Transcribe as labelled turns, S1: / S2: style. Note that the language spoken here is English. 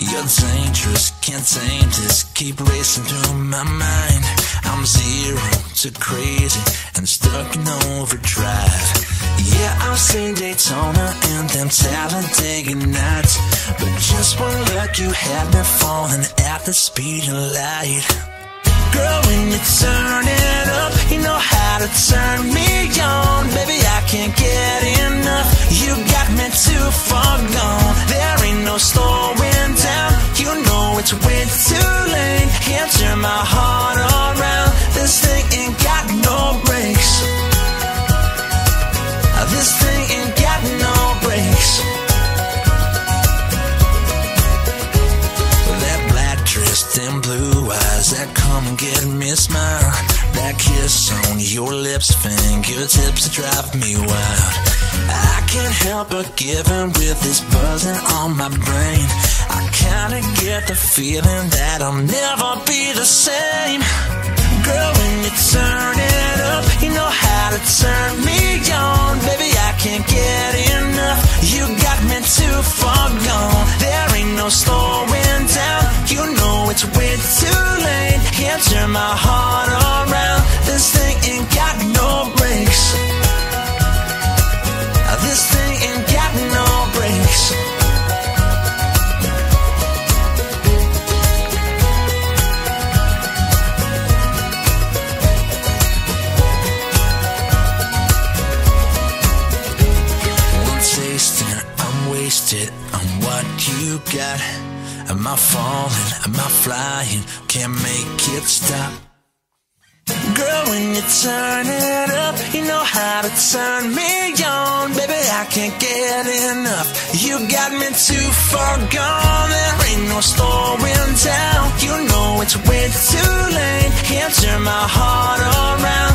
S1: You're dangerous, can't tame this. Keep racing through my mind. I'm 0 to crazy and stuck in overdrive. Yeah, I've seen Daytona and them Talladega nights, but just one look you had me falling at the speed of light. Girl, when you turn it up, you know how to turn me on. Baby, I can't get enough. You got me too far gone. There ain't no slowing down. You know it's way too late. Can't turn my heart around. This thing ain't got no brakes. This thing ain't got no brakes. That black dress, them blue eyes, that come and get me smile. That kiss on your lips, fingertips that drive me wild. I can't help but giving with this buzzing on my brain. I kinda get the feeling that I'll never be the same. Girl, when you turn it up, you know how to turn me on. Baby, I can't get enough. You got me too far gone. There ain't no slowing down. You know it's way too late. Can't turn my heart around. This thing ain't got no brakes. This thing ain't got no brakes. On what you got. Am I falling? Am I flying? Can't make it stop. Girl, when you turn it up, you know how to turn me on. Baby, I can't get enough. You got me too far gone. There ain't no slowing down. You know it's way too late. Can't turn my heart around.